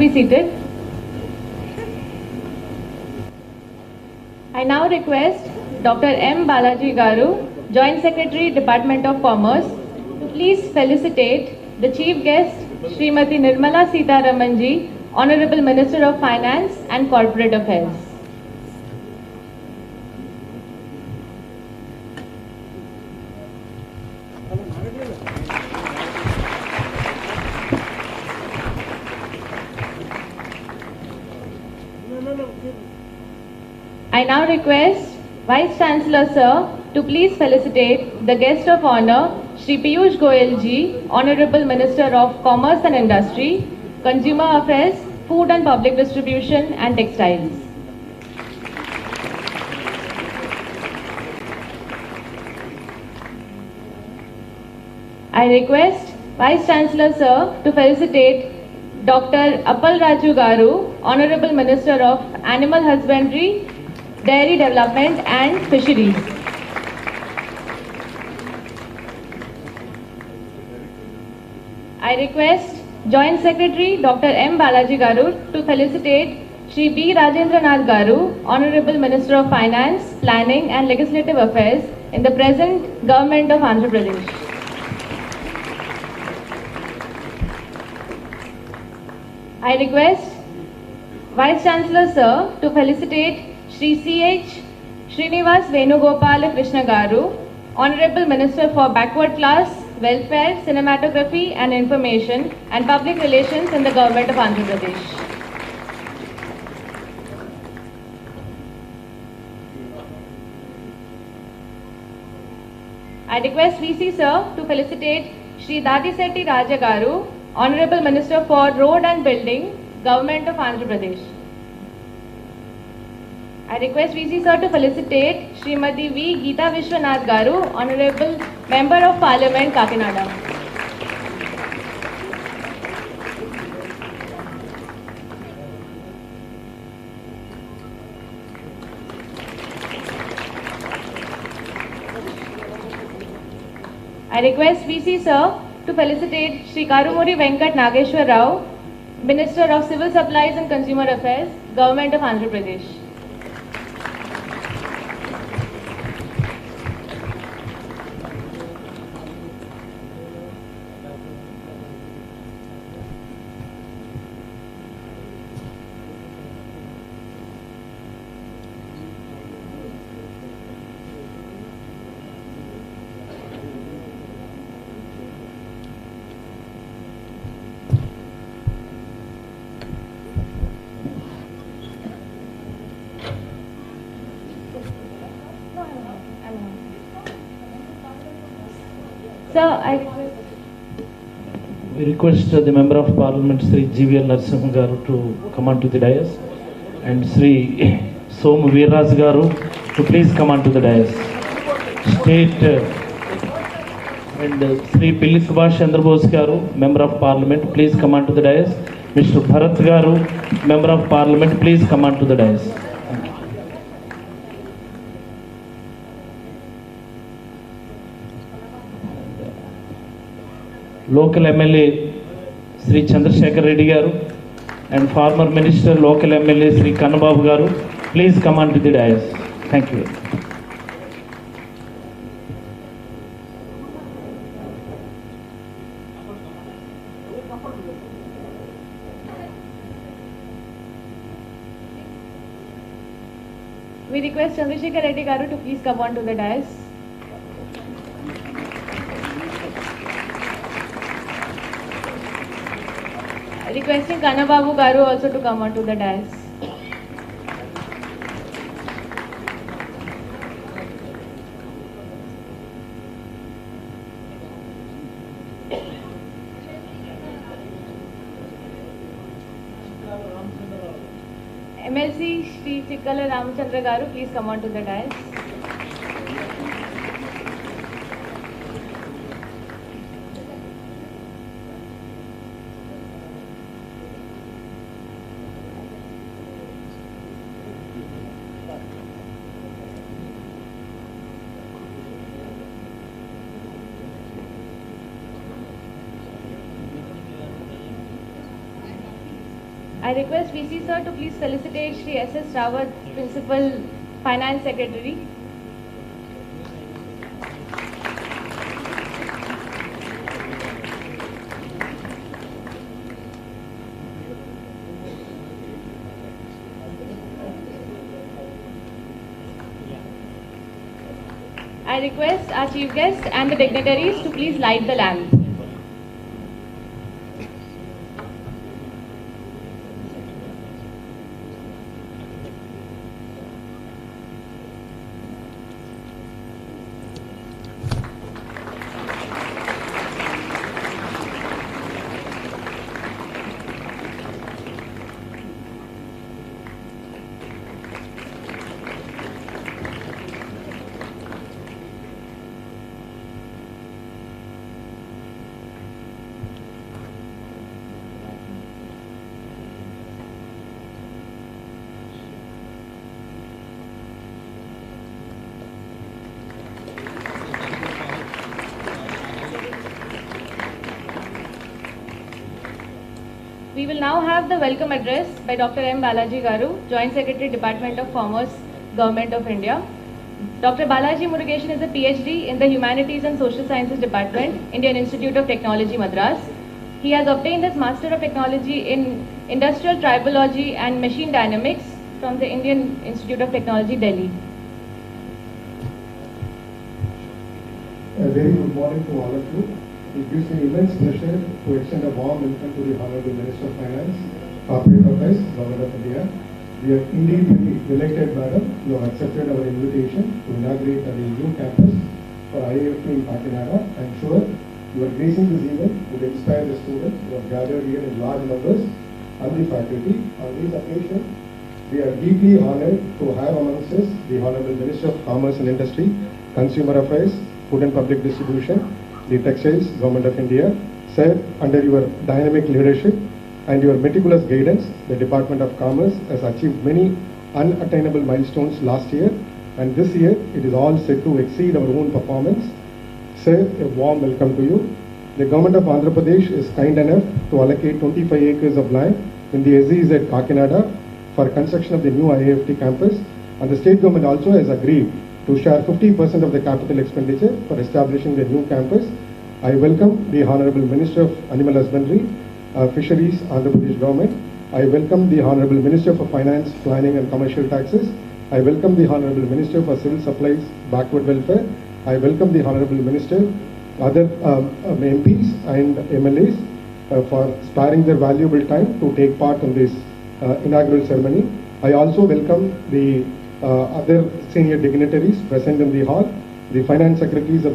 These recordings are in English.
Be seated. I now request Dr. M. Balaji Garu, Joint Secretary, Department of Commerce, to please felicitate the Chief Guest, Srimati Nirmala Sitharamanji, Honorable Minister of Finance and Corporate Affairs. I now request Vice Chancellor Sir to please felicitate the Guest of Honor, Shri Piyush Goyal Ji, Honorable Minister of Commerce and Industry, Consumer Affairs, Food and Public Distribution and Textiles. I request Vice Chancellor Sir to felicitate Dr. Appal Raju Garu, Honorable Minister of Animal Husbandry, Dairy Development and Fisheries. I request Joint Secretary Dr. M. Balaji Garu to felicitate Shri B. Rajendranagar Garu, Honorable Minister of Finance, Planning and Legislative Affairs in the present Government of Andhra Pradesh. I request Vice Chancellor Sir to felicitate Shri C.H. Srinivas Venugopala Krishna Garu, Honorable Minister for Backward Class, Welfare, Cinematography and Information and Public Relations in the Government of Andhra Pradesh. I request VC Sir to felicitate Shri Dadisetti Raja Garu, Honorable Minister for Road and Building, Government of Andhra Pradesh. I request VC Sir to felicitate Srimati V. Geeta Vishwanath Garu, Honorable Member of Parliament, Kakinada. I request VC Sir to felicitate Shri Karumuri Venkat Nageshwar Rao, Minister of Civil Supplies and Consumer Affairs, Government of Andhra Pradesh. We request the Member of Parliament Sri GVL Narasimha Garu to come on to the dais and Sri Som Veerraj Garu to please come on to the dais. State and Sri Pilli Subhash Chandra Bose Garu, Member of Parliament, please come on to the dais. Mr. Bharat Garu, Member of Parliament, please come on to the dais. Thank you. Local MLA Sri Chandrasekhar Reddy Garu and former Minister Local MLA Sri Kannababu Garu, please come on to the dais. Thank you. We request Chandrasekhar Reddy Garu to please come on to the dais. Requesting Kannababu Garu also to come on to the dais. MLC Shri Chikkala Ramachandra Garu, please come on to the dais. I request VC sir to please felicitate Shri S.S. Rawat, Principal Finance Secretary. I request our chief guest and the dignitaries to please light the lamp. We will now have the welcome address by Dr. M. Balaji Garu, Joint Secretary, Department of Commerce, Government of India. Dr. Balaji Murugesan is a PhD in the Humanities and Social Sciences Department, Indian Institute of Technology, Madras. He has obtained his Master of Technology in Industrial Tribology and Machine Dynamics from the Indian Institute of Technology, Delhi. A very good morning to all of you. It gives me immense pleasure to extend a warm welcome to the Honorable Minister of Finance, Corporate Affairs, Government of India. We are indeed very delighted, madam. You have accepted our invitation to inaugurate a new campus for IIFT in Kakinada. I am sure your gracing this event would inspire the students who have gathered here in large numbers and the faculty. On this occasion, we are deeply honored to have amongst us the Honorable Minister of Commerce and Industry, Consumer Affairs, Food and Public Distribution, the Textiles, Government of India. Sir, under your dynamic leadership and your meticulous guidance, the Department of Commerce has achieved many unattainable milestones last year, and this year it is all set to exceed our own performance. Sir, a warm welcome to you. The Government of Andhra Pradesh is kind enough to allocate 25 acres of land in the SEZ at Kakinada for construction of the new IIFT campus, and the state government also has agreed to share 50% of the capital expenditure for establishing the new campus. I welcome the Honorable Minister of Animal Husbandry, Fisheries, Andhra Pradesh Government. I welcome the Honorable Minister for Finance, Planning and Commercial Taxes. I welcome the Honorable Minister for Civil Supplies, Backward Welfare. I welcome the Honorable Minister, other MPs and MLAs for sparing their valuable time to take part in this inaugural ceremony. I also welcome the other senior dignitaries present in the hall, the Finance Secretary of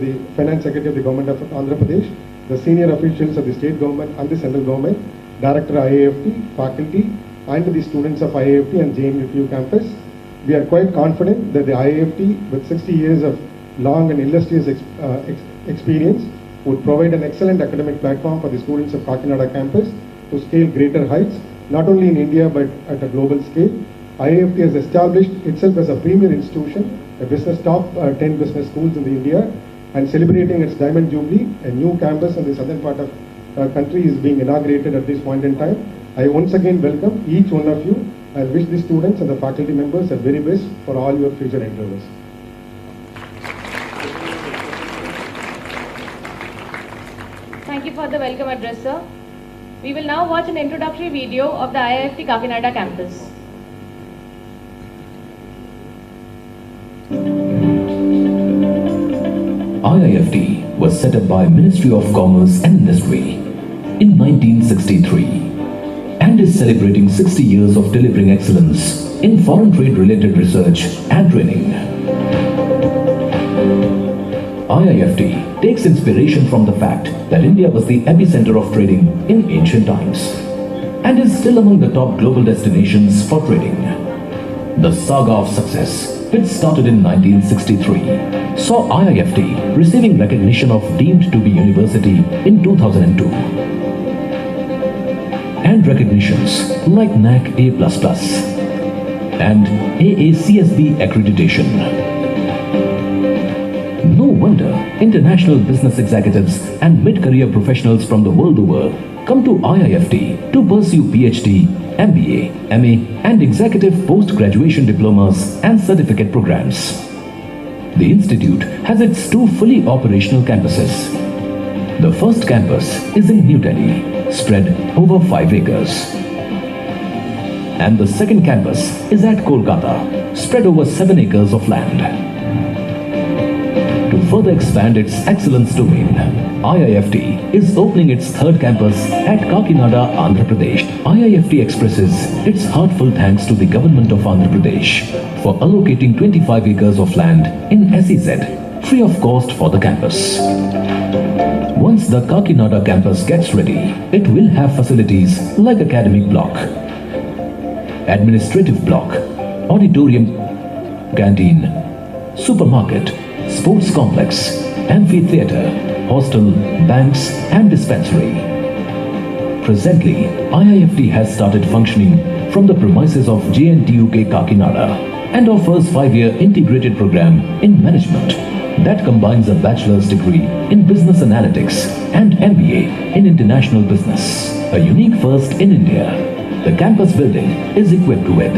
the Government of Andhra Pradesh, the senior officials of the state government and the central government, Director IIFT, faculty, and the students of IIFT and JNUTU campus. We are quite confident that the IIFT, with 60 years of long and illustrious experience, would provide an excellent academic platform for the students of Kakinada campus to scale greater heights, not only in India but at a global scale. IIFT has established itself as a premier institution, a business top 10 business schools in India, and celebrating its Diamond Jubilee. A new campus in the southern part of the country is being inaugurated at this point in time. I once again welcome each one of you and wish the students and the faculty members the very best for all your future endeavors. Thank you for the welcome address, sir. We will now watch an introductory video of the IIFT Kakinada campus. IIFT was set up by Ministry of Commerce and Industry in 1963 and is celebrating 60 years of delivering excellence in foreign trade related research and training. IIFT takes inspiration from the fact that India was the epicenter of trading in ancient times and is still among the top global destinations for trading. The saga of success, which started in 1963, saw IIFT receiving recognition of deemed to be university in 2002 and recognitions like NAC A++ and AACSB accreditation. No wonder international business executives and mid-career professionals from the world over come to IIFT to pursue PhD, MBA, MA and executive post-graduation diplomas and certificate programs. The institute has its 2 fully operational campuses. The first campus is in New Delhi, spread over 5 acres. And the second campus is at Kolkata, spread over 7 acres of land. To further expand its excellence domain, IIFT is opening its 3rd campus at Kakinada, Andhra Pradesh. IIFT expresses its heartfelt thanks to the government of Andhra Pradesh for allocating 25 acres of land in SEZ, free of cost for the campus. Once the Kakinada campus gets ready, it will have facilities like academic block, administrative block, auditorium, canteen, supermarket, sports complex, amphitheatre, hostel, banks and dispensary. Presently, IIFT has started functioning from the premises of JNTUK Kakinada and offers 5-year integrated program in management that combines a bachelor's degree in business analytics and MBA in international business. A unique first in India. The campus building is equipped with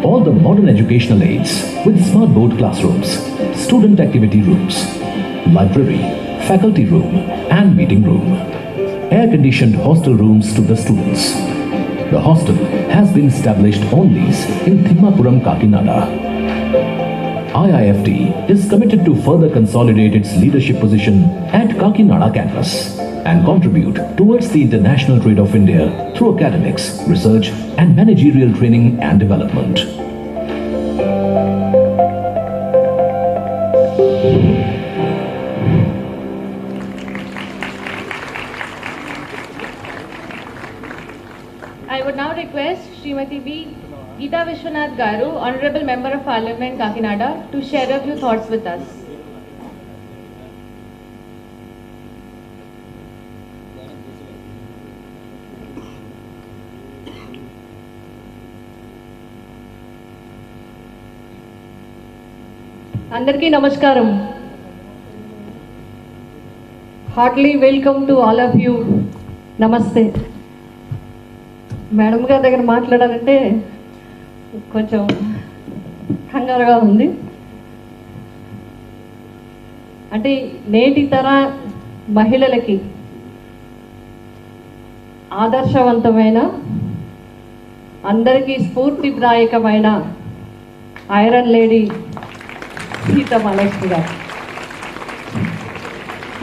all the modern educational aids with smart board classrooms, student activity rooms, library, faculty room and meeting room, air-conditioned hostel rooms to the students. The hostel has been established on lease in Thimmapuram, Kakinada. IIFT is committed to further consolidate its leadership position at Kakinada campus and contribute towards the international trade of India through academics, research and managerial training and development. I would now request Srimati B. Geeta Vishwanath Garu, Honorable Member of Parliament, Kakinada, to share a few thoughts with us. అందరికీ నమస్కారం. Heartly welcome to all of you. నమస్తే. Madam గారి దగ్గర మాట్లాడాలంటే కొంచెం కంగారుగా ఉంది. అంటే నేటి తర మహిళలకి ఆదర్శవంతమైన, అందరికీ స్ఫూర్తిదాయకమైన ఐరన్ లేడీ సీత మహాలక్ష్మి గారు.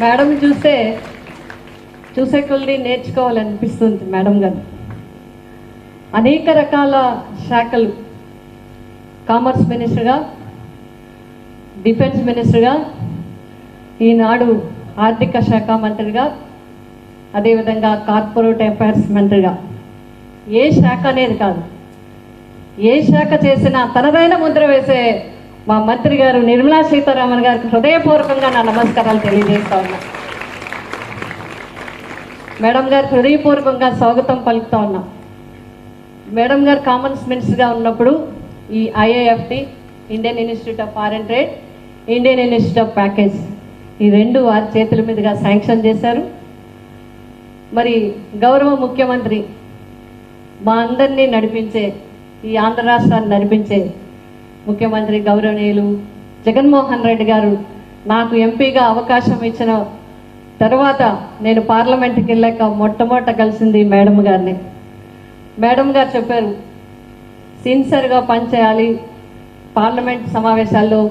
మేడం చూసే కొద్ది నేర్చుకోవాలనిపిస్తుంది. మేడం గారు అనేక రకాల శాఖలు, కామర్స్ మినిస్టర్గా, డిఫెన్స్ మినిస్టర్గా, ఈనాడు ఆర్థిక శాఖ మంత్రిగా, అదేవిధంగా కార్పొరేట్ అఫైర్స్ మంత్రిగా, ఏ శాఖ అనేది కాదు, ఏ శాఖ చేసినా తనదైన ముద్ర వేసే మా మంత్రి గారు నిర్మలా సీతారామన్ గారికి హృదయపూర్వకంగా నా నమస్కారాలు తెలియజేస్తా ఉన్నా. మేడం గారికి హృదయపూర్వకంగా స్వాగతం పలుకుతా ఉన్నా. మేడం గారు కామర్స్ మినిస్టర్గా ఉన్నప్పుడు ఈ IIFT, Indian Institute of Foreign trade, Indian Institute of package, ఈ 2 వారి చేతుల మీదుగా శాంక్షన్ చేశారు. మరి గౌరవ ముఖ్యమంత్రి మా అందరినీ నడిపించే, ఈ ఆంధ్ర రాష్ట్రాన్ని నడిపించే ముఖ్యమంత్రి గౌరవనీయులు జగన్మోహన్ రెడ్డి గారు నాకు ఎంపీగా అవకాశం ఇచ్చిన తర్వాత నేను పార్లమెంట్కి వెళ్ళాక మొట్టమొదట కలిసింది మేడం గారిని. మేడం గారు చెప్పారు, సిన్సియర్గా పనిచేయాలి, పార్లమెంట్ సమావేశాల్లో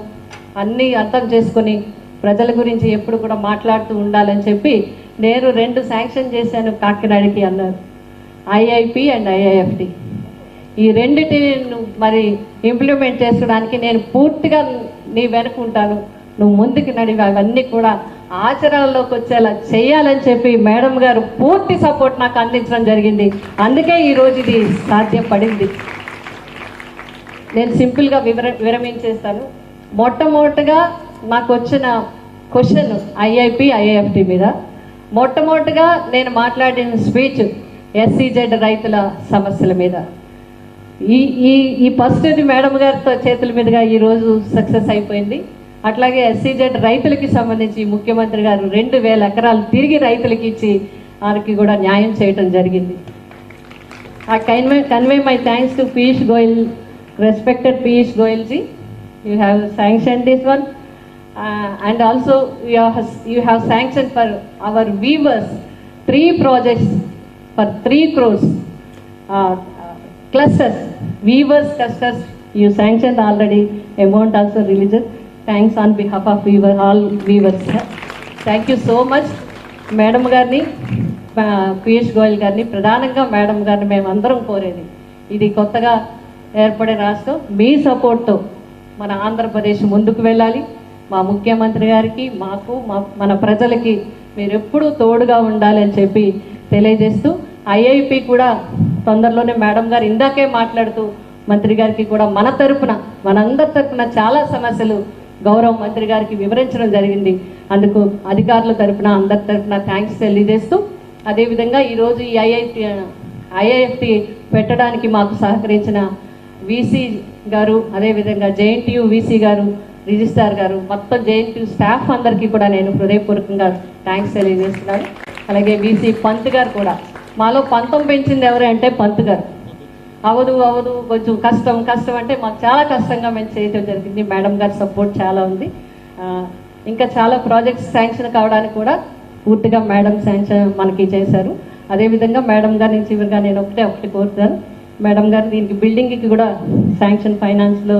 అన్నీ అర్థం చేసుకొని ప్రజల గురించి ఎప్పుడు కూడా మాట్లాడుతూ ఉండాలని చెప్పి నేను 2 శాంక్షన్ చేశాను కాకినాడకి అన్నారు. IIP and IIFT. ఈ రెండిటిని మరి ఇంప్లిమెంట్ చేసుకోవడానికి నేను పూర్తిగా నీ వెనుకుంటాను, నువ్వు ముందుకు నడివి అవన్నీ కూడా ఆచరణలోకి వచ్చేలా చేయాలని చెప్పి మేడం గారు పూర్తి సపోర్ట్ నాకు అందించడం జరిగింది. అందుకే ఈరోజు ఇది సాధ్యపడింది. నేను సింపుల్గా విరమించేస్తాను. మొట్టమొదటిగా నాకు వచ్చిన క్వశ్చన్ ఐఐపి ఐఐఎఫ్టి మీద. మొట్టమొదటిగా నేను మాట్లాడిన స్పీచ్ ఎస్సీజెడ్ రైతుల సమస్యల మీద. ఈ ఫస్ట్ మేడం గారితో చేతుల మీదుగా ఈరోజు సక్సెస్ అయిపోయింది. అట్లాగే ఎస్సీజెడ్ రైతులకి సంబంధించి ముఖ్యమంత్రి గారు 2000 ఎకరాలు తిరిగి రైతులకి ఇచ్చి వారికి కూడా న్యాయం చేయటం జరిగింది. I convey my thanks to Piyush Goyal, respected Piyush Goyal ji. You have sanctioned this one, and also you have sanctioned for our weavers 3 projects for 3 crores. Clusters, weavers clusters, you sanctioned already. Amount also released. Thanks on behalf of all weavers. Thank you so much, Madam Garni. Piyush Goyal గారిని, ప్రధానంగా madam గారిని మేమందరం కోరేది, ఇది కొత్తగా ఏర్పడే రాష్ట్రం, మీ సపోర్ట్తో మన ఆంధ్రప్రదేశ్ ముందుకు వెళ్ళాలి. మా ముఖ్యమంత్రి గారికి, మాకు, మన ప్రజలకి మీరు ఎప్పుడూ తోడుగా ఉండాలి అని చెప్పి తెలియజేస్తూ, ఐఐపి కూడా తొందరలోనే మేడం గారు ఇందాకే మాట్లాడుతూ మంత్రి గారికి కూడా మన తరపున, మనందరి తరపున చాలా సమస్యలు గౌరవ మంత్రి గారికి వివరించడం జరిగింది. అందుకు అధికారుల తరపున, అందరి తరపున థ్యాంక్స్ తెలియజేస్తూ, అదేవిధంగా ఈరోజు ఈ ఐఐఎఫ్టి పెట్టడానికి మాకు సహకరించిన వీసీ గారు, అదేవిధంగా జేఎన్టీయూ వీసీ గారు, రిజిస్ట్రార్ గారు, మొత్తం జేఎన్టీయూ స్టాఫ్ అందరికీ కూడా నేను హృదయపూర్వకంగా థ్యాంక్స్ తెలియజేస్తున్నాను. అలాగే వీసీ పంత్ గారు కూడా, మాలో పంతం పెంచింది ఎవరు అంటే పంత్ గారు. అవదు కొంచెం కష్టం అంటే మాకు చాలా కష్టంగా మేము చేయడం జరిగింది. మేడం గారి సపోర్ట్ చాలా ఉంది. ఇంకా చాలా ప్రాజెక్ట్స్ శాంక్షన్ కావడానికి కూడా పూర్తిగా మేడం శాంక్షన్ మనకి చేశారు. అదేవిధంగా మేడం గారి నుంచి చివరిగా నేను ఒకటి కోరుతాను, మేడం గారు దీనికి బిల్డింగ్కి కూడా శాంక్షన్ ఫైనాన్స్లో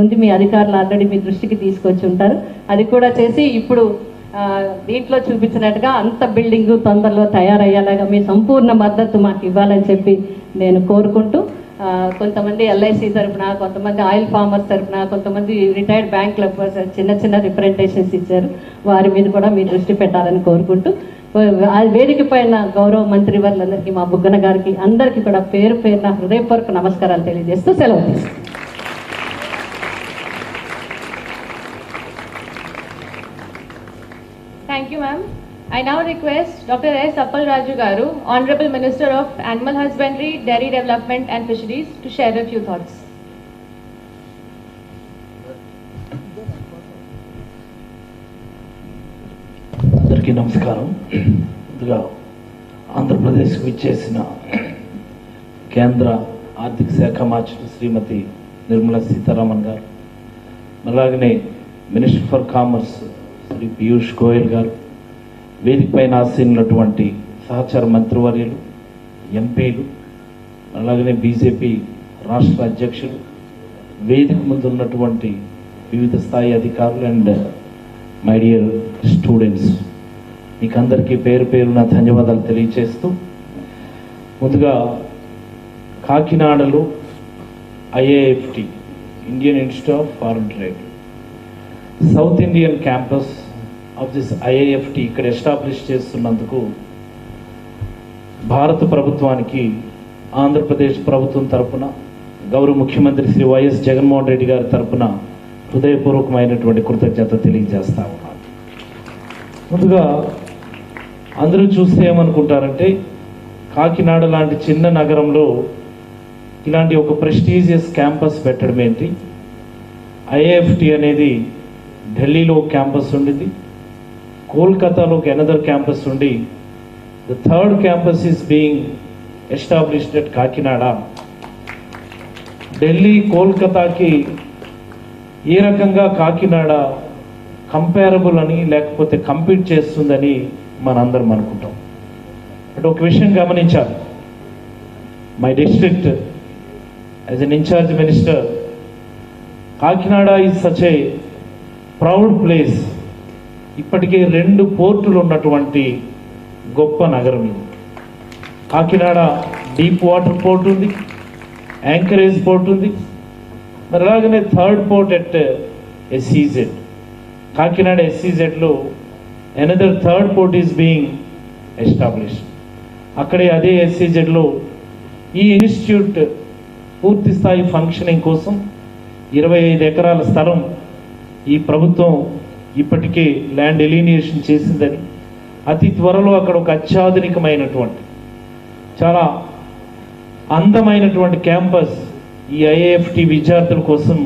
ఉంది, మీ అధికారులు ఆల్రెడీ మీ దృష్టికి తీసుకొచ్చి ఉంటారు. అది కూడా చేసి ఇప్పుడు దీంట్లో చూపించినట్టుగా అంత బిల్డింగు తొందరలో తయారయ్యేలాగా మీ సంపూర్ణ మద్దతు మాకు ఇవ్వాలని చెప్పి నేను కోరుకుంటూ, కొంతమంది ఎల్ఐసి తరఫున, కొంతమంది ఆయిల్ ఫార్మర్స్ తరఫున, కొంతమంది రిటైర్డ్ బ్యాంక్ చిన్న రిప్రజెంటేషన్స్ ఇచ్చారు, వారి మీద కూడా మీ దృష్టి పెట్టాలని కోరుకుంటూ, వేదిక పైన గౌరవ మంత్రి వారులందరికీ, మా బుగ్గన గారికి అందరికీ కూడా పేరు పేరున హృదయపూర్వక నమస్కారాలు తెలియజేస్తూ సెలవు తీసుకుంటాను. Thank you, ma'am. I now request Dr. S. Appal Raju Garu, Honorable Minister of Animal Husbandry, Dairy Development and Fisheries, to share a few thoughts. అందరికీ నమస్కారం. ముందుగా ఆంధ్రప్రదేశ్కు విచ్చేసిన కేంద్ర ఆర్థిక శాఖ మంత్రి శ్రీమతి నిర్మలా సీతారామన్ గారు, అలాగనే minister for commerce Shri Piyush Goyal గారు, వేదిక పైన ఆసీనున్నటువంటి సహచార మంత్రివర్యులు, ఎంపీలు, అలాగనే బీజేపీ రాష్ట్ర అధ్యక్షులు, వేదిక ముందు ఉన్నటువంటి వివిధ స్థాయి అధికారులు అండ్ మై డియర్ స్టూడెంట్స్, మీకు అందరికీ పేరు పేరున ధన్యవాదాలు తెలియజేస్తూ, ముందుగా కాకినాడలో IAFT, Indian Institute of Foreign Trade, South Indian campus of this IAFT ఇక్కడ ఎస్టాబ్లిష్ చేస్తున్నందుకు భారత ప్రభుత్వానికి, ఆంధ్రప్రదేశ్ ప్రభుత్వం తరపున, గౌరవ ముఖ్యమంత్రి శ్రీ వైఎస్ జగన్మోహన్ రెడ్డి గారి తరపున హృదయపూర్వకమైనటువంటి కృతజ్ఞత తెలియజేస్తా ఉన్నాను. ముందుగా అందరూ చూస్తే ఏమనుకుంటారంటే, కాకినాడ లాంటి చిన్న నగరంలో ఇలాంటి ఒక ప్రెస్టీజియస్ క్యాంపస్ పెట్టడం ఏంటి? ఐఏఎఫ్టి అనేది ఢిల్లీలో క్యాంపస్ ఉండింది, కోల్కతాలో ఒక అనదర్ క్యాంపస్ ఉండి, the third campus is being established at Kakinada. Delhi, కోల్కతాకి ఏ రకంగా కాకినాడ కంపేరబుల్ అని, లేకపోతే కంపీట్ చేస్తుందని మనందరం అనుకుంటాం. బట్ ఒక విషయం గమనించాలి, my district as an incharge minister, Kakinada is such a proud place. ఇప్పటికే 2 పోర్టులు ఉన్నటువంటి గొప్ప నగరం ఇది. కాకినాడ డీప్ వాటర్ పోర్ట్ ఉంది, యాంకరేజ్ పోర్ట్ ఉంది, మరి అలాగనే third port at SEZ. Kakinada ఎస్సీజెడ్లో another third port is being established. అక్కడే అదే ఎస్సీజెడ్లో ఈ ఇన్స్టిట్యూట్ పూర్తి స్థాయి ఫంక్షనింగ్ కోసం 25 ఎకరాల స్థలం ఈ ప్రభుత్వం ఇప్పటికే ల్యాండ్ ఎలినియేషన్ చేసిందని, అతి త్వరలో అక్కడ ఒక అత్యాధునికమైనటువంటి చాలా అందమైనటువంటి క్యాంపస్ ఈ ఐఏఎఫ్టి విద్యార్థుల కోసం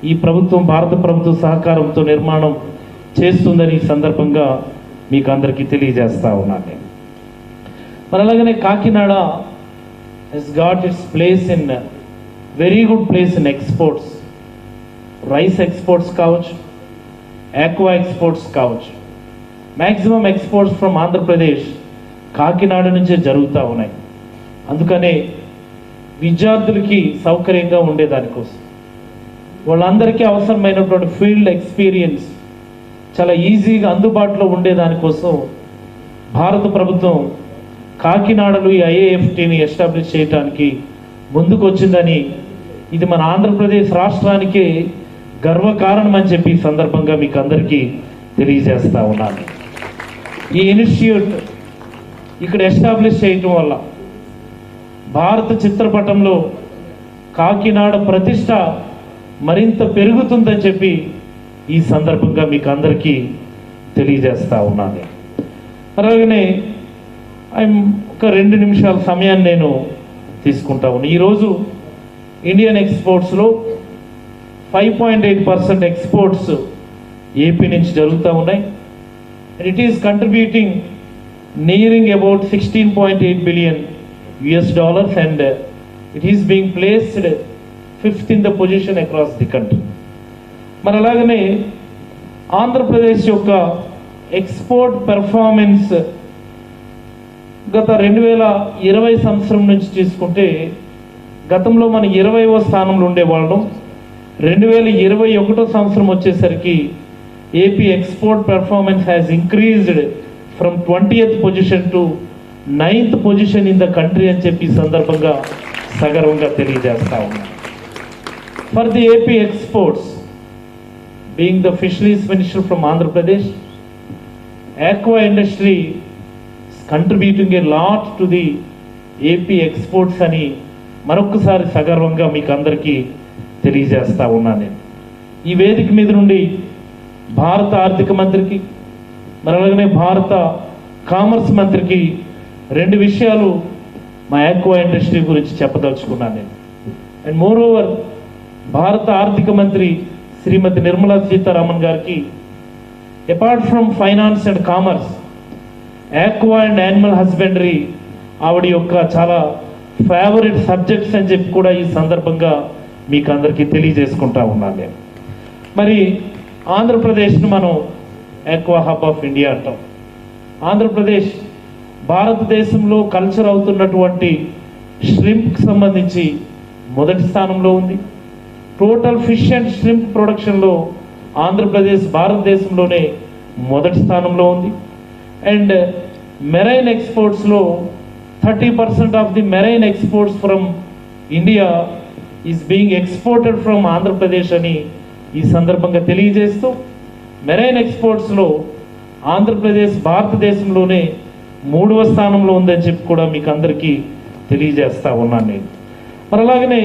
ఈ ప్రభుత్వం, భారత ప్రభుత్వ సహకారంతో నిర్మాణం చేస్తుందని ఈ సందర్భంగా మీకు అందరికీ తెలియజేస్తా ఉన్నాను. మరి అలాగనే Kakinada has got its place in very good place in exports. Rice exports కావచ్చు, ఆక్వా ఎక్స్పోర్ట్స్ కావచ్చు. Maximum exports from Andhra Pradesh Kakinada నుంచే జరుగుతూ ఉన్నాయి. అందుకనే విద్యార్థులకి సౌకర్యంగా ఉండేదానికోసం, వాళ్ళందరికీ అవసరమైనటువంటి ఫీల్డ్ ఎక్స్పీరియన్స్ చాలా ఈజీగా అందుబాటులో ఉండేదానికోసం భారత ప్రభుత్వం కాకినాడలో ఈ ఐఏఎఫ్టీని ఎస్టాబ్లిష్ చేయడానికి ముందుకు వచ్చిందని, ఇది మన ఆంధ్రప్రదేశ్ రాష్ట్రానికే గర్వకారణం అని చెప్పి ఈ సందర్భంగా మీకు అందరికీ తెలియజేస్తా ఉన్నాను. ఈ ఇనిషియేట్ ఇక్కడ ఎస్టాబ్లిష్ చేయటం వల్ల భారత చిత్రపటంలో కాకినాడ ప్రతిష్ట మరింత పెరుగుతుందని చెప్పి ఈ సందర్భంగా మీకు అందరికీ తెలియజేస్తా ఉన్నాను. అలాగనే ఒక 2 నిమిషాల సమయాన్ని నేను తీసుకుంటా ఉన్నాను. ఈరోజు ఇండియన్ ఎక్స్పోర్ట్స్లో 5.8% ఎక్స్పోర్ట్స్ ఏపీ నుంచి జరుగుతూ ఉన్నాయి. And it is contributing nearing about $16.8 billion and it is being placed 5th in the position across the country. మరి అలాగనే ఆంధ్రప్రదేశ్ యొక్క ఎక్స్పోర్ట్ పెర్ఫార్మెన్స్ గత 2020 సంవత్సరం నుంచి తీసుకుంటే, గతంలో మనం 20వ స్థానంలో ఉండేవాళ్ళం. 2021 సంవత్సరం వచ్చేసరికి AP export performance has increased from 20th position to 9th position in the country అని చెప్పి సందర్భంగా సగర్వంగా తెలియజేస్తా ఉన్నాం. For the AP exports, being the fisheries minister from Andhra Pradesh, aqua industry contributing a lot to the AP exports అని మరొకసారి సగర్వంగా మీకు అందరికీ తెలియజేస్తా ఉన్నాను. నేను ఈ వేదిక మీద నుండి భారత ఆర్థిక మంత్రికి, మరి అలాగనే భారత కామర్స్ మంత్రికి 2 విషయాలు మా ఆక్వా ఇండస్ట్రీ గురించి చెప్పదలుచుకున్నాను నేను. అండ్ మోర్ ఓవర్ భారత ఆర్థిక మంత్రి శ్రీమతి నిర్మలా సీతారామన్ గారికి, apart from finance and commerce, aqua and animal husbandry ఆవిడ యొక్క చాలా ఫేవరెట్ సబ్జెక్ట్స్ అని చెప్పి కూడా ఈ సందర్భంగా మీకు అందరికీ తెలియజేసుకుంటా ఉన్నాను నేను. మరి ఆంధ్రప్రదేశ్ను మనం ఆక్వా హబ్ ఆఫ్ ఇండియా అంటాం. ఆంధ్రప్రదేశ్ భారతదేశంలో కల్చర్ అవుతున్నటువంటి ష్రింప్కి సంబంధించి మొదటి స్థానంలో ఉంది. టోటల్ ఫిష్ అండ్ ష్రింప్ ప్రొడక్షన్లో ఆంధ్రప్రదేశ్ భారతదేశంలోనే మొదటి స్థానంలో ఉంది. అండ్ మెరైన్ ఎక్స్పోర్ట్స్లో 30% of the marine exports from India is being exported from Andhra Pradesh అని ఈ సందర్భంగా తెలియజేస్తూ, మెరైన్ ఎక్స్పోర్ట్స్లో ఆంధ్రప్రదేశ్ భారతదేశంలోనే 3వ స్థానంలో ఉందని చెప్పి కూడా మీకు అందరికీ తెలియజేస్తా ఉన్నాను నేను. మరి అలాగనే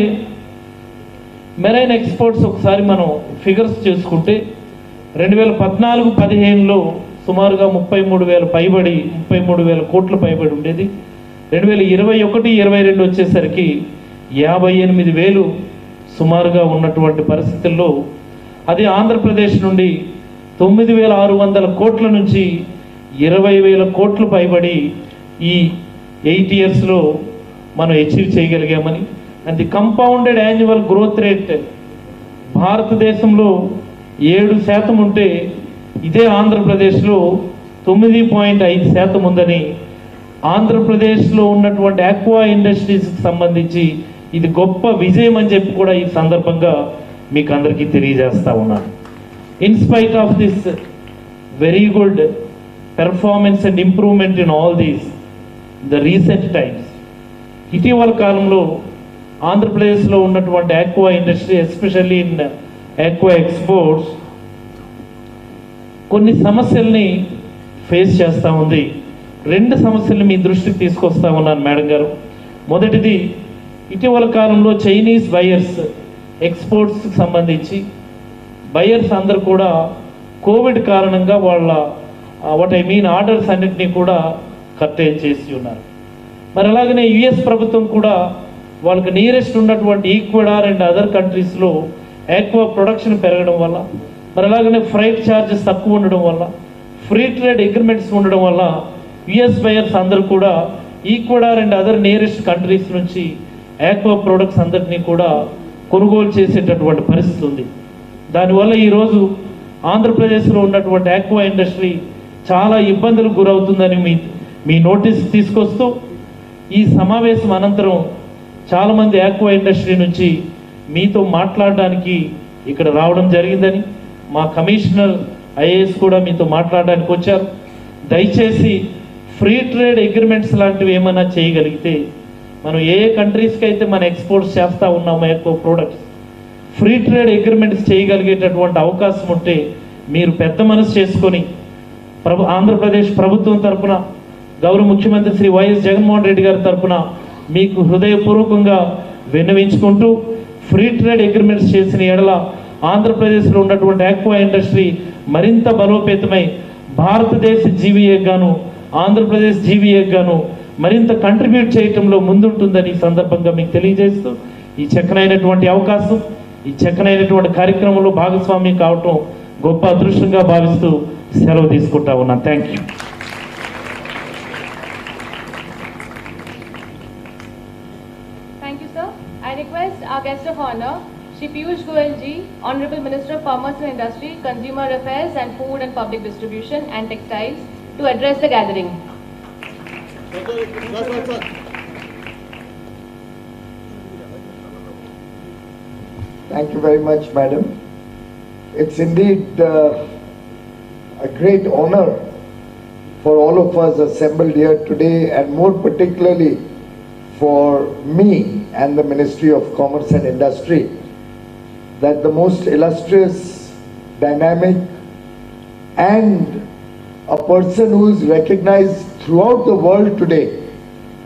మెరైన్ ఎక్స్పోర్ట్స్ ఒకసారి మనం ఫిగర్స్ చేసుకుంటే 2014-15లో సుమారుగా 33,000 కోట్ల పైబడి ఉండేది. 2021-22 వచ్చేసరికి 58,000 సుమారుగా ఉన్నటువంటి పరిస్థితుల్లో అది ఆంధ్రప్రదేశ్ నుండి 9,600 కోట్ల నుంచి 20,000 కోట్లు పైబడి ఈ 8 yearsలో మనం అచీవ్ చేయగలిగామని. And the compounded annual growth rate భారతదేశంలో 7% ఉంటే ఇదే ఆంధ్రప్రదేశ్లో 9.5% ఉందని, ఆంధ్రప్రదేశ్లో ఉన్నటువంటి ఆక్వా ఇండస్ట్రీస్కి సంబంధించి ఇది గొప్ప విజయం అని చెప్పి కూడా ఈ సందర్భంగా మీకు అందరికీ తెలియజేస్తా ఉన్నాను. In spite of this very good performance and improvement in all these the recent times, ఇటీవల కాలంలో ఆంధ్రప్రదేశ్లో ఉన్నటువంటి aqua industry especially in aqua exports కొన్ని సమస్యల్ని ఫేస్ చేస్తూ ఉంది. 2 సమస్యల్ని మీ దృష్టికి తీసుకొస్తా ఉన్నాను మేడం గారు. మొదటిది, ఇటీవల కాలంలో చైనీస్ బయర్స్ ఎక్స్పోర్ట్స్కి సంబంధించి బయర్స్ అందరూ కూడా కోవిడ్ కారణంగా వాళ్ళ ఆర్డర్స్ అన్నింటినీ కూడా కర్టైల్ చేసి ఉన్నారు. మరి అలాగనే యుఎస్ ప్రభుత్వం కూడా వాళ్ళకి నియరెస్ట్ ఉన్నటువంటి ఈక్వెడార్ అండ్ అదర్ కంట్రీస్లో ఆక్వా ప్రొడక్షన్ పెరగడం వల్ల, మరి అలాగనే ఫ్రైట్ ఛార్జెస్ తక్కువ ఉండడం వల్ల, ఫ్రీ ట్రేడ్ అగ్రిమెంట్స్ ఉండడం వల్ల యుఎస్ బయర్స్ అందరూ కూడా Ecuador and other nearest countries నుంచి ఆక్వా ప్రొడక్ట్స్ అందరినీ కూడా కొనుగోలు చేసేటటువంటి పరిస్థితి ఉంది. దానివల్ల ఈరోజు ఆంధ్రప్రదేశ్లో ఉన్నటువంటి ఆక్వా ఇండస్ట్రీ చాలా ఇబ్బందులకు గురవుతుందని మీ నోటీస్ తీసుకొస్తూ ఈ సమావేశం అనంతరం చాలామంది ఆక్వా ఇండస్ట్రీ నుంచి మీతో మాట్లాడడానికి ఇక్కడ రావడం జరిగిందని, మా కమిషనర్ ఐఏఎస్ కూడా మీతో మాట్లాడడానికి వచ్చారు. దయచేసి ఫ్రీ ట్రేడ్ అగ్రిమెంట్స్ లాంటివి ఏమైనా చేయగలిగితే, మనం ఏ కంట్రీస్కి అయితే మనం ఎక్స్పోర్ట్స్ చేస్తూ ఉన్నామో ఎక్కువ ప్రోడక్ట్స్, ఫ్రీ ట్రేడ్ అగ్రిమెంట్స్ చేయగలిగేటటువంటి అవకాశం ఉంటే మీరు పెద్ద మనసు చేసుకొని ఆంధ్రప్రదేశ్ ప్రభుత్వం తరఫున గౌరవ ముఖ్యమంత్రి శ్రీ వైఎస్ జగన్మోహన్ రెడ్డి గారి తరఫున మీకు హృదయపూర్వకంగా విన్నవించుకుంటూ, ఫ్రీ ట్రేడ్ అగ్రిమెంట్స్ చేసిన ఎడల ఆంధ్రప్రదేశ్లో ఉన్నటువంటి ఆక్వా ఇండస్ట్రీ మరింత బలోపేతమై భారతదేశ జీవీఏ గాను ఆంధ్రప్రదేశ్ జీవీఏ గాను మరింత కంట్రిబ్యూట్ చేయటంలో ముందుంటుందని ఈ సందర్భంగా మీకు తెలియజేస్తూ, ఈ చక్కనైనటువంటి అవకాశం, ఈ చక్కనైనటువంటి కార్యక్రమంలో భాగస్వామ్యం కావటం గొప్ప అదృష్టంగా భావిస్తూ సెలవు తీసుకుంటా ఉన్నాను. Thank you. Thank you, sir. I request our guest of honor, Shri Piyush Goyal ji, Honorable Minister of Commerce and Industry, Consumer Affairs and Food and Public Distribution and Textiles, to address the gathering. Thank you very much, madam. It's indeed a great honor for all of us assembled here today, and more particularly for me and the Ministry of Commerce and Industry, that the most illustrious, dynamic, and a person who is recognized throughout the world today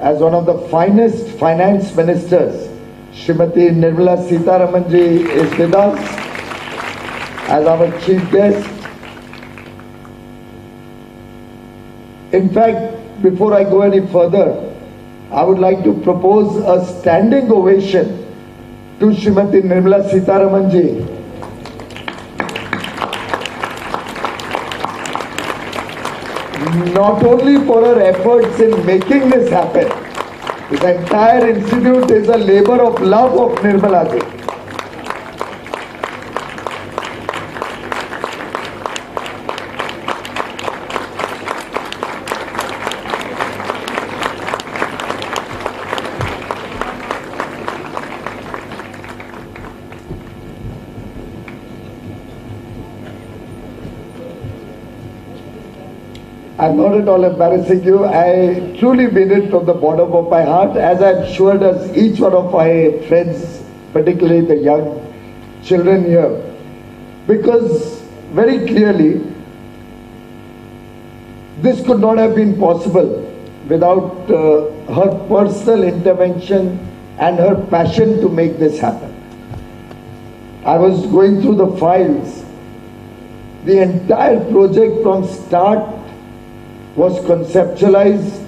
as one of the finest finance ministers, Srimati Nirmala Sitharaman ji, is with us as our chief guest. In fact, before I go any further, I would like to propose a standing ovation to Srimati Nirmala Sitharaman ji. Not only for her efforts in making this happen, this entire institute is a labor of love of Nirmala ji. I'm not at all embarrassing you. I truly mean it from the bottom of my heart, as I'm sure does each one of my friends, particularly the young children here. Because very clearly, this could not have been possible without her personal intervention and her passion to make this happen. I was going through the files. The entire project from start was conceptualized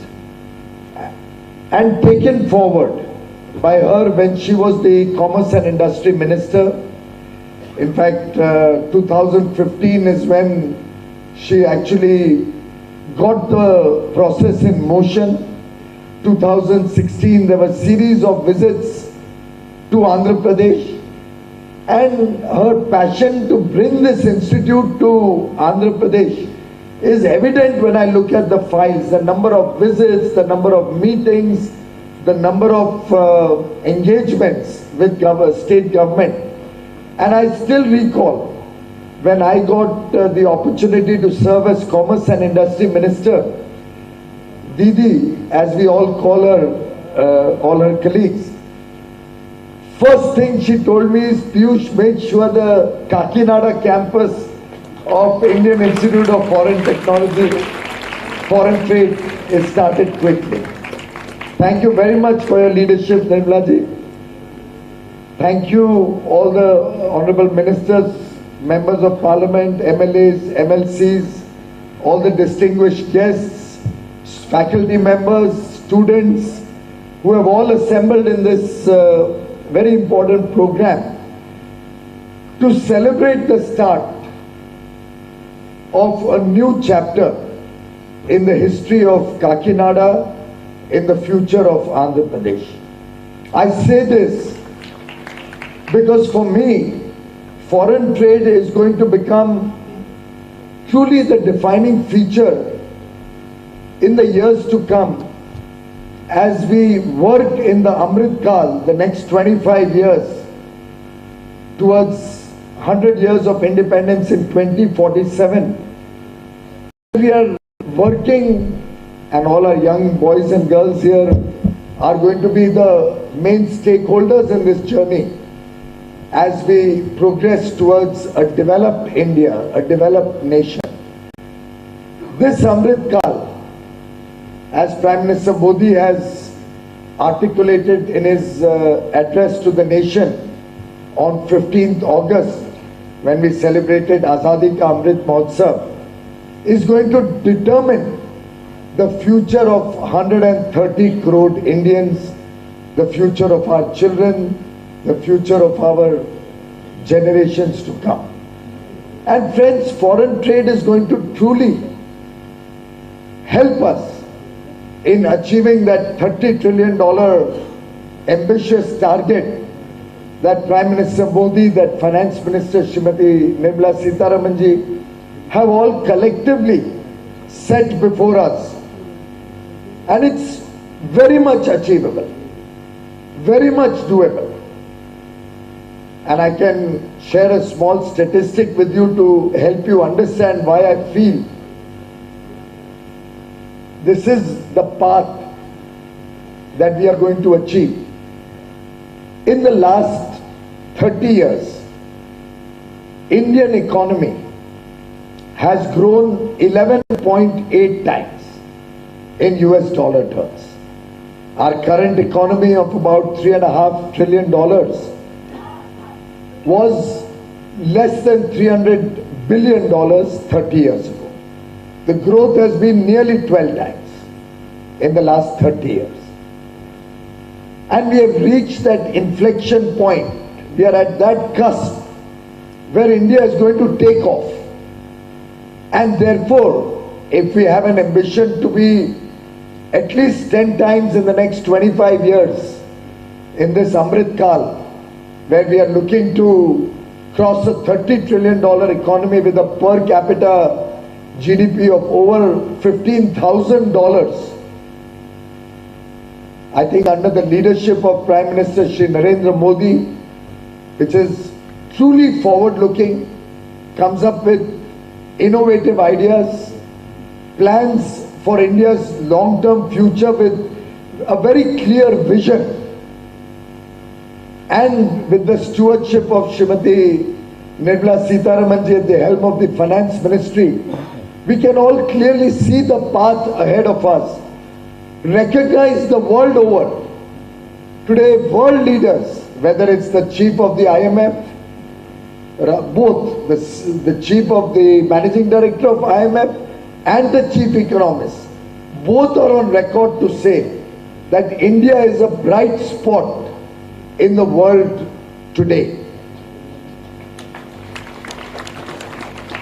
and taken forward by her when she was the Commerce and Industry Minister. In fact, 2015 is when she actually got the process in motion. 2016 there were a series of visits to Andhra Pradesh, and her passion to bring this institute to Andhra Pradesh is evident when I look at the files, the number of visits, the number of meetings, the number of engagements with state government. And I still recall when I got the opportunity to serve as Commerce and Industry Minister, Didi, as we all call her, all her colleagues, first thing she told me is, Piyush, make sure the Kakinada campus of Indian Institute of Foreign Technology, Foreign Trade is started quickly. Thank you very much for your leadership, Nirmala ji. Thank you all the honorable ministers, members of parliament, MLAs, MLCs, all the distinguished guests, faculty members, students who have all assembled in this very important program to celebrate the start of a new chapter in the history of Kakinada, in the future of Andhra Pradesh. I say this because for me, foreign trade is going to become truly the defining feature in the years to come as we work in the Amrit Kal, the next 25 years, towards 100 years of independence in 2047. We are working, and all our young boys and girls here are going to be the main stakeholders in this journey as we progress towards a developed India, a developed nation. This Amrit Kal, as Prime Minister Modi has articulated in his address to the nation on 15th August, when we celebrated Azadi Ka Amrit Mahotsav, is going to determine the future of 130 crore Indians, the future of our children, the future of our generations to come. And friends, foreign trade is going to truly help us in achieving that $30 trillion ambitious target that Prime Minister Modi, that Finance Minister Srimati Nirmala Sitharamanji have all collectively set before us. And it's very much achievable, very much doable. And I can share a small statistic with you to help you understand why I feel this is the path that we are going to achieve. In the last 30 years, Indian economy has grown 11.8 times in US dollar terms. Our current economy of about $3.5 trillion was less than $300 billion 30 years ago. The growth has been nearly 12 times in the last 30 years. And we have reached that inflection point. We are at that cusp where India is going to take off. And therefore, if we have an ambition to be at least 10 times in the next 25 years in this Amrit Kal, where we are looking to cross a $30 trillion economy with a per capita GDP of over $15,000, I think under the leadership of Prime Minister Shri Narendra Modi, which is truly forward-looking, comes up with innovative ideas, plans for India's long-term future with a very clear vision, and with the stewardship of Srimati Nirmala Sitharamanji at the helm of the Finance Ministry, we can all clearly see the path ahead of us. Recognize the world over. Today, world leaders, whether it's the chief of the IMF, both the chief of the managing director of IMF and the chief economist, both are on record to say that India is a bright spot in the world today.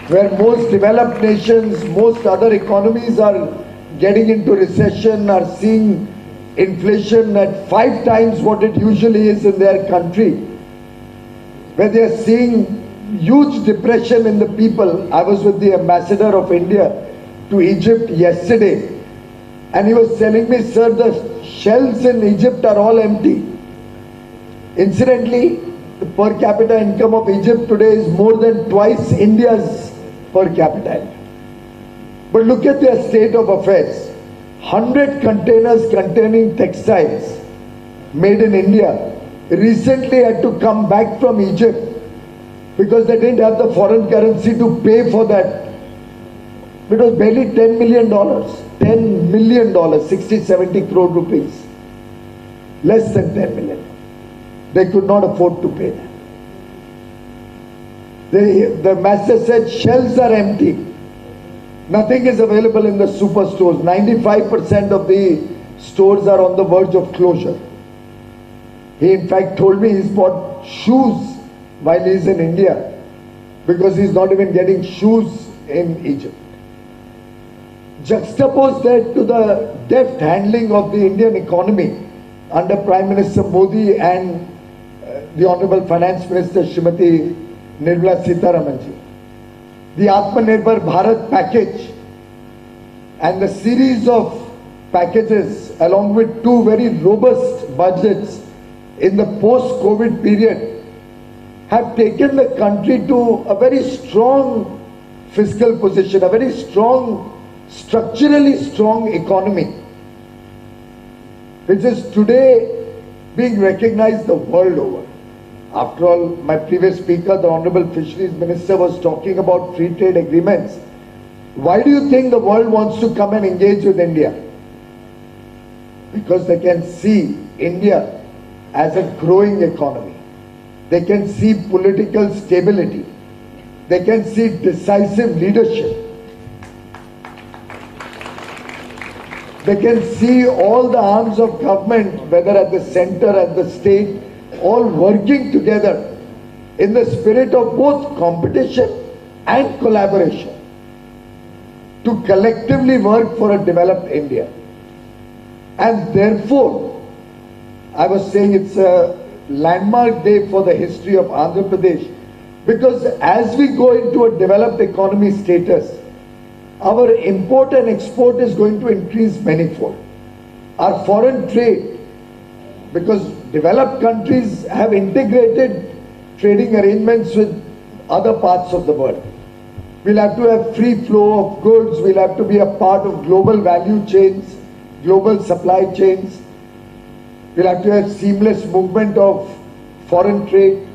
Where most developed nations, most other economies are getting into recession, are seeing inflation at 5 times what it usually is in their country, where they are seeing huge depression in the people. I was with the ambassador of India to Egypt yesterday, and he was telling me, sir, the shelves in Egypt are all empty. Incidentally, the per capita income of Egypt today is more than twice India's per capita. But look at their state of affairs. 100 containers containing textiles made in India recently had to come back from Egypt because they didn't have the foreign currency to pay for that. It was barely $10 million. $10 million, 60, 70 crore rupees. Less than 10 million. They could not afford to pay that. The master said shelves are empty. Nothing is available in the superstores. 95% of the stores are on the verge of closure. He in fact told me he's bought shoes while he's in India because he's not even getting shoes in Egypt. juxtapose that to the deft handling of the Indian economy under Prime Minister Modi and the Honorable Finance Minister Srimati Nirmala Sitharamanji. The Atmanirbhar Bharat package and the series of packages along with two very robust budgets in the post-COVID period have taken the country to a very strong fiscal position, a very strong, structurally strong economy, which is today being recognized the world over. After all, my previous speaker, the Honorable Fisheries Minister, was talking about free trade agreements. Why do you think the world wants to come and engage with India? Because they can see India as a growing economy. They can see political stability. They can see decisive leadership. They can see all the arms of government, whether at the center, at the state, all working together in the spirit of both competition and collaboration to collectively work for a developed India. And therefore, I was saying it's a landmark day for the history of Andhra Pradesh, because as we go into a developed economy status, our import and export is going to increase manifold. Our foreign trade, because developed countries have integrated trading arrangements with other parts of the world. We'll have to have free flow of goods, we'll have to be a part of global value chains, global supply chains. We'll have to have seamless movement of foreign trade,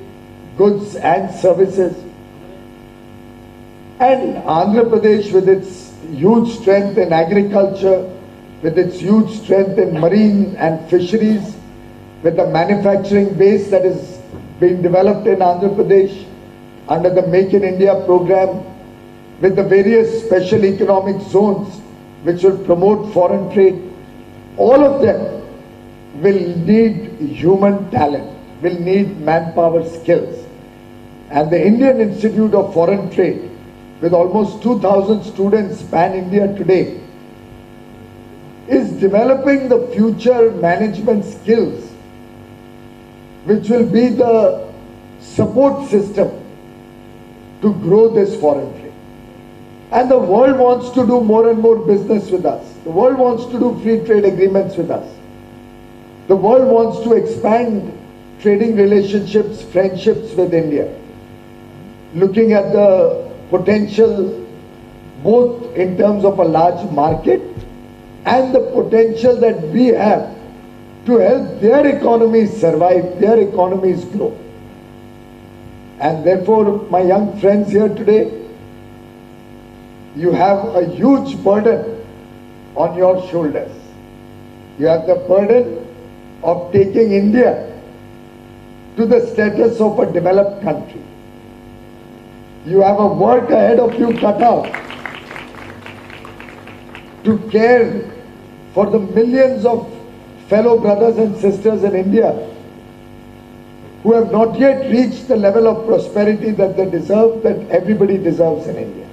goods and services. And Andhra Pradesh, with its huge strength in agriculture, with its huge strength in marine and fisheries, with the manufacturing base that is being developed in Andhra Pradesh under the Make in India program, with the various special economic zones which will promote foreign trade, all of them will need human talent, will need manpower skills. And the Indian Institute of Foreign Trade, with almost 2,000 students pan-India today, is developing the future management skills which will be the support system to grow this foreign trade. And the world wants to do more and more business with us. The world wants to do free trade agreements with us. The world wants to expand trading relationships, friendships with India. Looking at the potential both in terms of a large market and the potential that we have to help their economies survive, their economies grow. And therefore, my young friends here today, you have a huge burden on your shoulders. You have the burden of taking India to the status of a developed country. You have a work ahead of you cut out to care for the millions of fellow brothers and sisters in India who have not yet reached the level of prosperity that they deserve, that everybody deserves in India.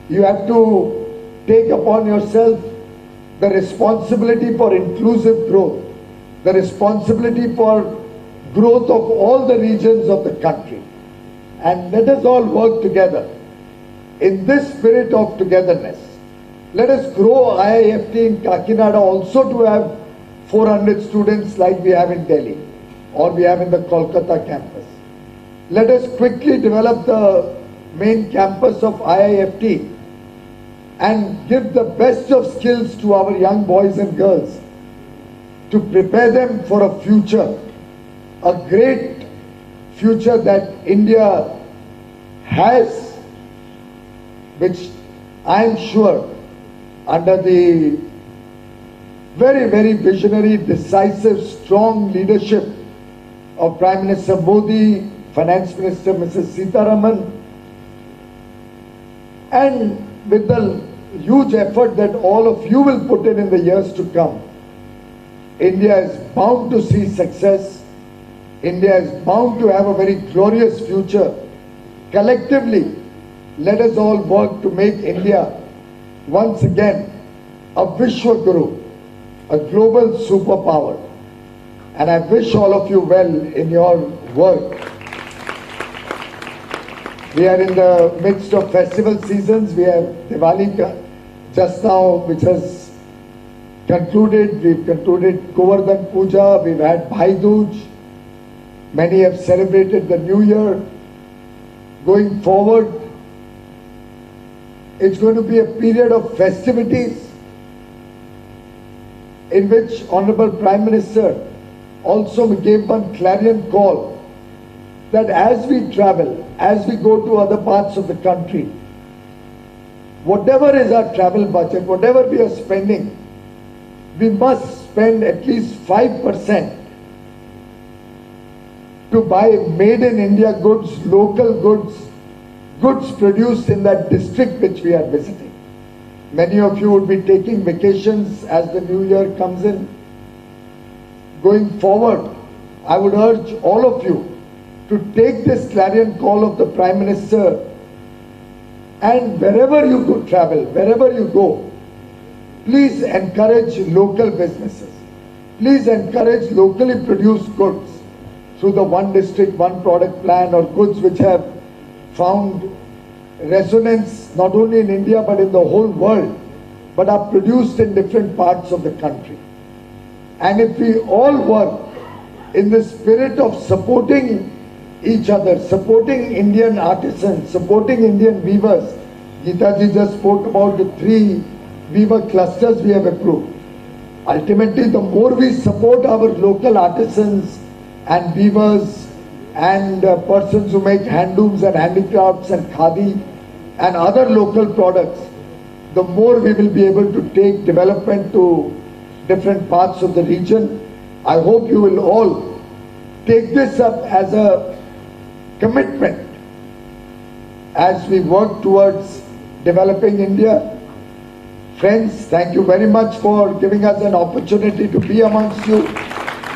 You have to take upon yourself the responsibility for inclusive growth, the responsibility for growth of all the regions of the country. And let us all work together in this spirit of togetherness. Let us grow IIFT in Kakinada also to have 400 students like we have in Delhi or we have in the Kolkata campus. Let us quickly develop the main campus of IIFT and give the best of skills to our young boys and girls to prepare them for a future, a great future that India has, which I am sure under the very, very visionary, decisive, strong leadership of Prime Minister Modi, Finance Minister Mrs. Sitharaman, and with the huge effort that all of you will put in the years to come, India is bound to see success. India is bound to have a very glorious future. Collectively, let us all work to make India once again a Vishwa Guru, a global superpower. And I wish all of you well in your work. We are in the midst of festival seasons. We have Diwali just now, which has concluded. We've concluded Govardhan Puja. We've had Bhai Dooj. Many have celebrated the New Year. Going forward, it's going to be a period of festivities in which Honorable Prime Minister also gave one clarion call that as we travel, as we go to other parts of the country, whatever is our travel budget, whatever we are spending, we must spend at least 5% to buy made in India goods, local goods, goods produced in that district which we are visiting. Many of you would be taking vacations as the new year comes in. Going forward, I would urge all of you to take this clarion call of the Prime Minister, and wherever you go travel, wherever you go, please encourage local businesses. Please encourage locally produced goods through the one district, one product plan, or goods which have found resonance not only in India but in the whole world, but are produced in different parts of the country. And if we all work in the spirit of supporting each other, supporting Indian artisans, supporting Indian weavers. Geeta ji just spoke about the 3 weaver clusters we have approved. Ultimately, the more we support our local artisans and weavers and persons who make handlooms and handicrafts and khadi and other local products, the more we will be able to take development to different parts of the region. I hope you will all take this up as a commitment as we work towards developing India. Friends, thank you very much for giving us an opportunity to be amongst you.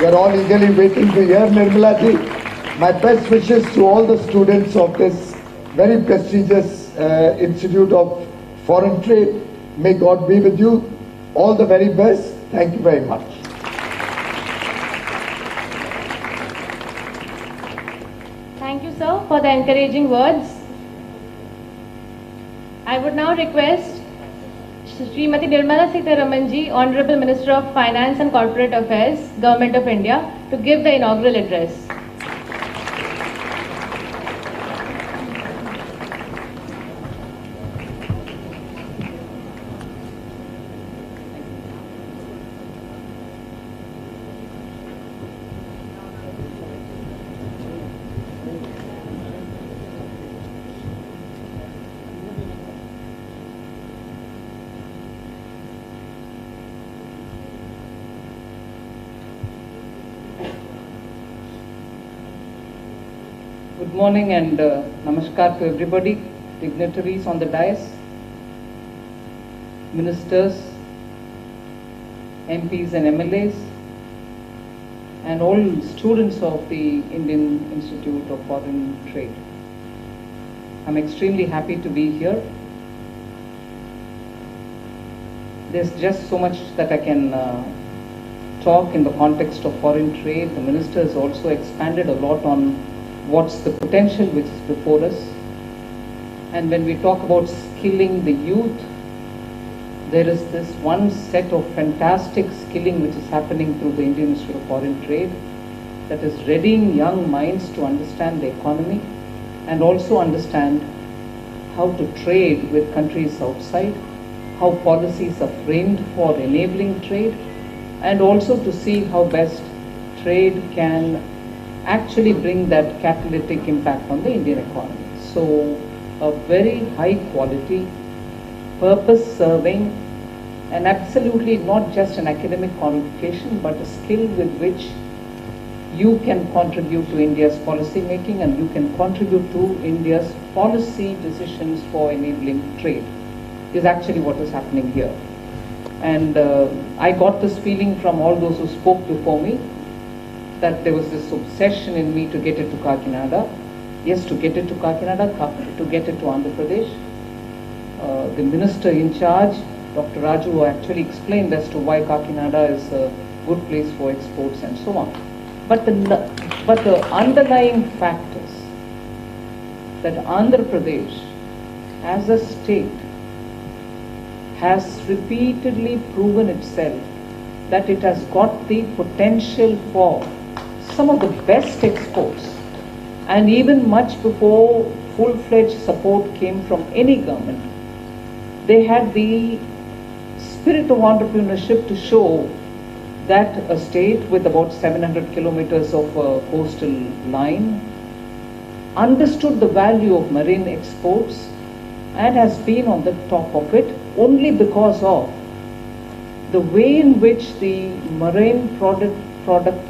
We are all eagerly waiting to hear Nirmala ji. My best wishes to all the students of this very prestigious Institute of Foreign Trade. May God be with you. All the very best. Thank you very much. Thank you, sir, for the encouraging words. I would now request Srimati Nirmala Sitharaman ji, Honorable Minister of Finance and Corporate Affairs, Government of India, to give the inaugural address. Good morning and namaskar to everybody, dignitaries on the dais, ministers, MPs and MLAs, and all students of the Indian Institute of Foreign Trade. I'm extremely happy to be here. There's just so much that I can talk in the context of foreign trade. The minister has also expanded a lot on what's the potential which is before us. And when we talk about skilling the youth, there is this one set of fantastic skilling which is happening through the Indian Institute of Foreign Trade that is readying young minds to understand the economy and also understand how to trade with countries outside, how policies are framed for enabling trade, and also to see how best trade can actually bring that catalytic impact on the Indian economy. So a very high quality, purpose-serving, and absolutely not just an academic qualification, but a skill with which you can contribute to India's policy making and you can contribute to India's policy decisions for enabling trade is actually what is happening here. And I got this feeling from all those who spoke before me, that there was this obsession in me to get it to Kakinada. Yes, to get it to Kakinada, to get it to Andhra Pradesh. the minister in charge, Dr. Raju, actually explained as to why Kakinada is a good place for exports and so on. But the underlying fact is that Andhra Pradesh as a state has repeatedly proven itself that it has got the potential for some of the best exports, and even much before full-fledged support came from any government, they had the spirit of entrepreneurship to show that a state with about 700 kilometers of coastal line understood the value of marine exports and has been on the top of it only because of the way in which the marine product